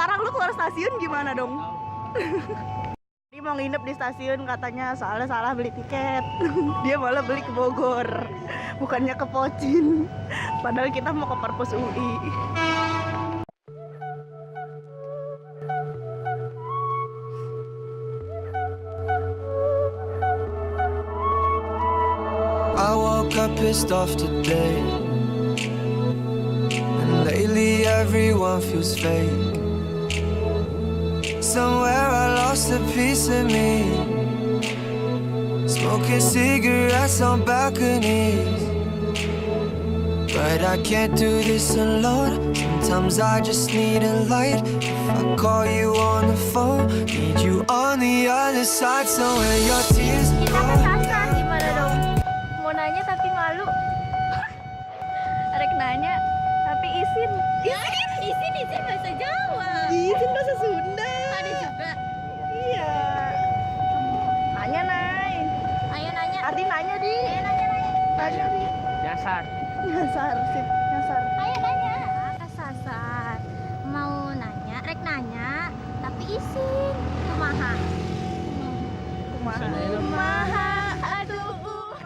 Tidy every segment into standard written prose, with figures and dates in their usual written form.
sekarang lu keluar stasiun gimana dong? Dia mau nginep di stasiun katanya soalnya salah beli tiket. Dia malah beli ke Bogor, bukannya ke Pocin. Padahal kita mau ke Perpus UI. I woke up pissed off today, and lately everyone feels fake. Somewhere I lost a piece of me, smoking cigarettes on balconies. But I can't do this alone. Sometimes I just need a light. If I call you on the phone, need you on the other side. So when your tears go down, Gimana dong? Mau nanya tapi malu. Arek nanya tapi izin. Izin bahasa Jawa. Izin bahasa Sunda. Ada juga. Iya. Nanya, Nay. Ayo nanya. Ardi nanya, Di. Nanya, Di. Nyasar. Nyasar, sip. Nyasar. Ayo nanya. Kesasar. Mau nanya, rek nanya tapi izin. Kumaha? Kumaha. Aduh.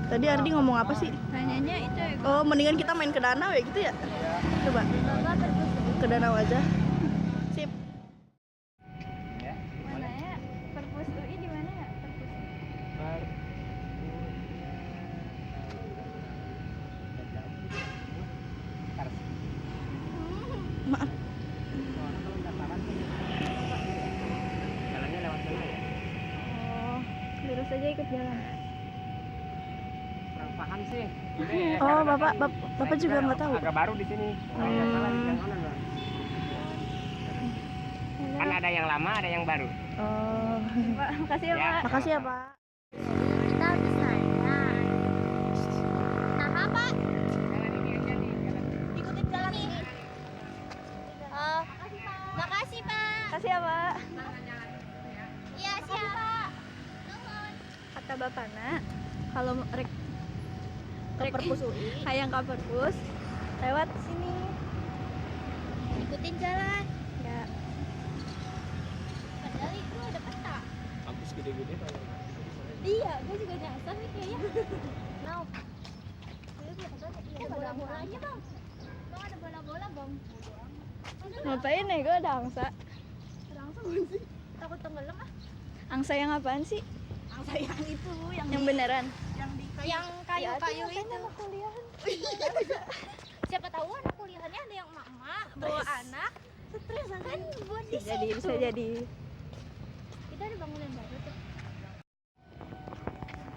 Tadi Ardi ngomong apa sih? Nanyanya itu ya. Oh, mendingan kita main ke danau ya gitu ya? Coba. Ke danau aja. Sip. Mana ya? Perpus UI di mana ya? Perpus. Maaf. Jalannya lewat sana ya. Oh, lurus aja ikut jalan. Kurang paham sih. Oh, Bapak juga nggak tahu. Agak baru di sini. Kalau nggak salah di sana Bang. Kan ada yang lama, ada yang baru. Oh. Pak, makasih ya, Ya. Pak. Makasih ya, Pak. Kita habis nanya. Nah, apa? Jalan ini aja nih, jalan. Ikutin jalan ini. Oh, makasih, Pak. Makasih ya, Pak. Iya, siap. Kata Bapakna, kalau rek Perpus UI. hayang ke perpus, lewat sini. Ikutin jalan. Ya. Padahal itu ada peta. Kampus gede-gede kalau Iya, gue juga nyasar nih kayaknya. Now. Ada bola-bolanya, Bang. Bang, ada bola-bola, Bang. Ngapain nih? Gue ada angsa. Ada angsa bukan sih? Takut tenggelam ah. Angsa yang apaan sih? Angsa yang itu, yang beneran? yang di Yang kayu-kayu Ya, itu. Anak kuliahan. Siapa tahu anak kuliahannya ada yang mama bawa anak. Stres kan buat di Bisa situ. jadi. Kita ada bangunan baru tuh.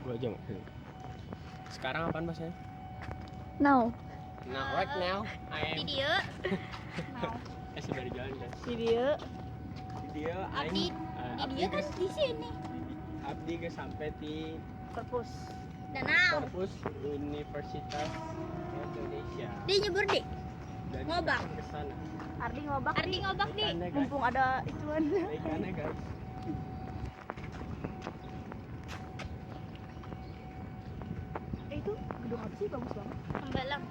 Gua aja nggak. Sekarang apaan bahasanya? Now. Now, right now, I am. Video. Sudah di jalan guys. Video. Video, Abdi. Dia kan di sini. Abdi ke sampai di Perpus. Danau. Perpus Universitas Indonesia. Dia nyebur deh. Dan Ngobak. kita ke sana. Ardi ngobak. Ardi ngobak nih. Ikannya, guys. Mumpung ada ituan. Ikannya guys. Itu gedung apa sih? Bagus banget. Pembalang.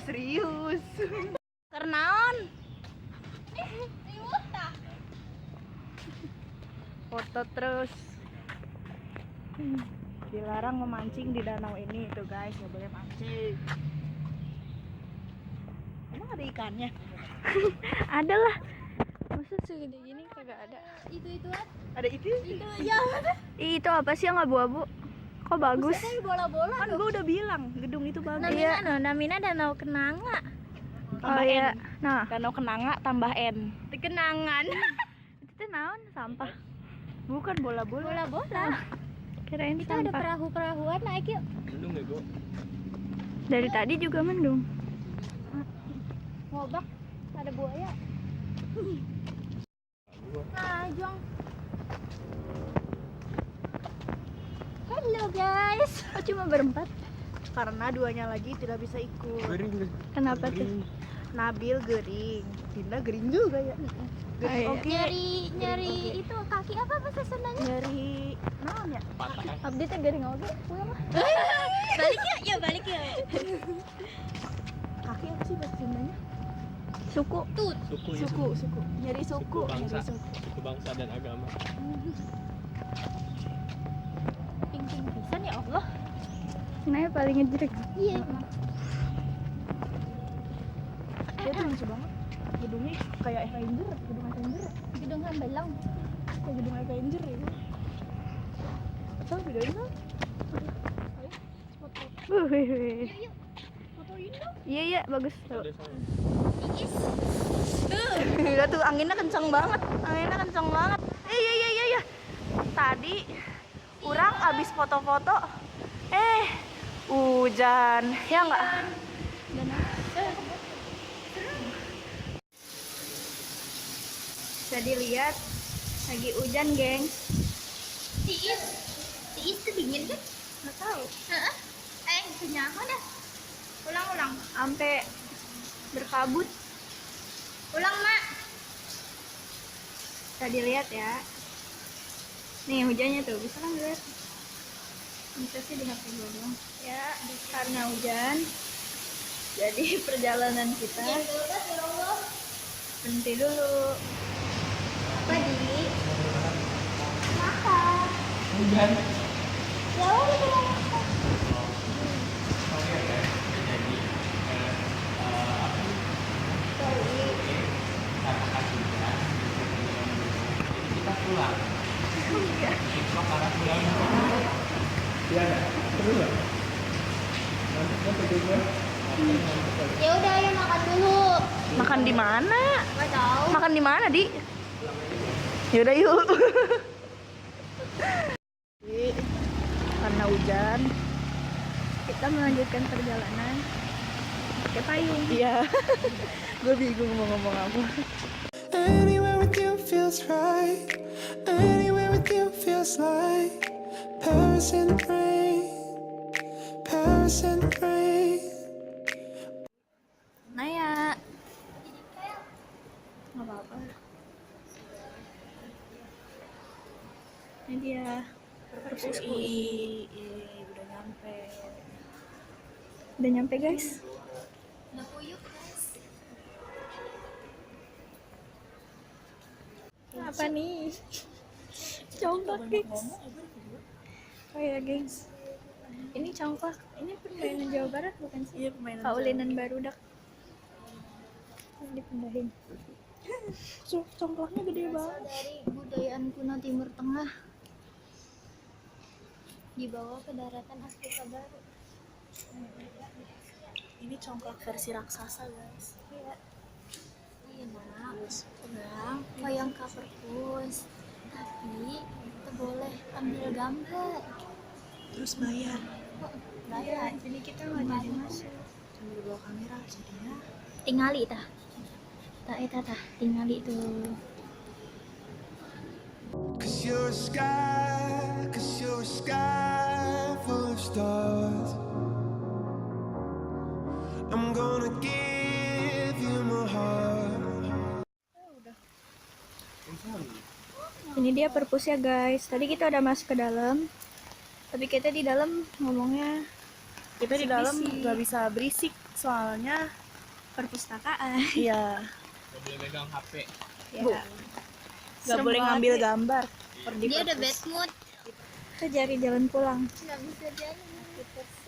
Serius. Kernaon? Riwuta. Foto terus. Dilarang memancing di danau ini tuh guys, nggak boleh mancing. Emang ada ikannya? Ada lah. Masa segede gini kagak ada. Itu-ituan. Ada itu? Itu ya. Itu apa sih yang abu-abu? Kok bagus? Buset, bola-bola. Kan gua udah bilang gedung itu bagus. Namina no, Namina Danau Kenanga. Tambah Oh, iya. N. Nah, Danau Kenanga tambah N. kenangan. Itu tuh naon sampah. Bukan bola-bola. Bola-bola. Kirain Itu ada perahu-perahuan naik yuk. Mendung ya gua. Dari tadi juga mendung. Ngobak ada buaya. Nah, Jong. Halo guys. Oh, cuma berempat. Karena duanya lagi tidak bisa ikut. Gering. Kenapa tuh? Nabil gering, Dinda gering juga ya. Gering oke. Nyari itu kaki apa bahasa Sundanya? Nyari naon ya? Patah. Abdi teh garing oge, pulang ah. Balik yuk, balik yuk. Kaki apa sih bahasa Sundanya? Suku. Suku ya. Suku. Nyari suku. bangsa. Nyari suku. Suku bangsa dan agama. Ping-ping pisan ya Allah. Nah, paling ngejrek. Iya. Dia tuh lucu banget. Gedungnya kayak Avenger, gedung Avenger. Gedung Hambalang. Kayak gedung Avenger itu. Atau bedain kan? Wih. Fotoin dong. Iya, bagus. Ada sama. Gila tuh anginnya kencang banget. Iya. Tadi orang abis foto-foto, hujan, ya nggak? Bisa dilihat lagi hujan, geng. Tiis tuh dingin kan? Nggak tahu. Kenapa dah? Ulang. Sampai berkabut. Ulang, Mak. Bisa dilihat ya. Nih hujannya tuh, bisa kan lihat? Bisa sih di HP gue doang. Ya, karena hujan. Jadi perjalanan kita berhenti dulu. Apa, Di? Makan. Hujan. Ya udah kita makan. Kita pulang. Besok arah pulang. Iya nggak? Seru nggak? Nanti kita berdua. Ya udah, ayo makan dulu. Makan di mana? Gak tahu. Makan di mana, Di? Yaudah yuk. Karena hujan, Kita melanjutkan perjalanan pakai payung. iya. Gue bingung mau ngomong apa. Anywhere with you feels right. Anywhere with you feels like Paris in the rain. Paris in the rain. Naya. Nggak apa-apa. Ini dia perpus UI. Udah nyampe. Udah nyampe, guys. Udah puyuh, guys. Apa nih? Congklak, gengs. Oh ya, gengs. Ini congklak. Ini permainan Jawa Barat bukan sih? Iya, permainan Paulinan Barudak. Dipindahin. Congklaknya gede banget. Dari budayaan kuno Timur Tengah dibawa ke daratan Afrika Baru. Ini congklak versi raksasa, guys. Iya, nak. Udah, wayang perpus. Tapi kita boleh ambil gambar. Terus bayar. Bayar. Jadi kita nggak jadi masuk. Sambil bawa kamera jadinya. Tingali tah. Tah, tingali tuh. Cause you're a sky full of stars. I'm gonna give you my heart. Ini dia perpus ya, guys. Tadi kita udah masuk ke dalam. Tapi kita di dalam ngomongnya Kita di dalam Berisik. nggak bisa berisik soalnya perpustakaan. iya Gak boleh megang HP. Ya. nggak Serem boleh banget ngambil ya. gambar. Dia udah bad mood. Kita cari jalan pulang. Nggak bisa jalan.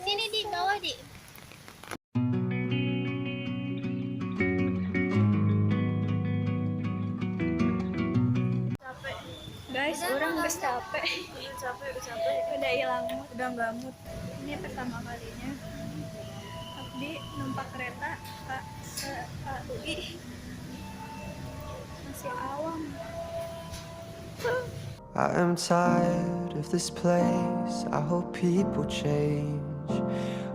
Sini di bawah di. Guys, orang udah capek. Udah capek. Udah hilang mood. Udah nggak mood. Ini pertama kalinya Abdi numpak kereta ke UI. Masih awam. I am tired of this place. I hope people change.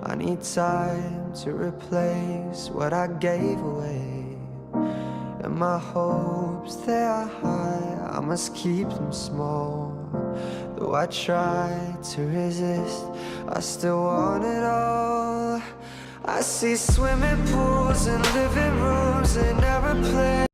I need time to replace what I gave away. And my hopes, they are high. I must keep them small. Though I try to resist, I still want it all. I see swimming pools and living rooms and airplanes.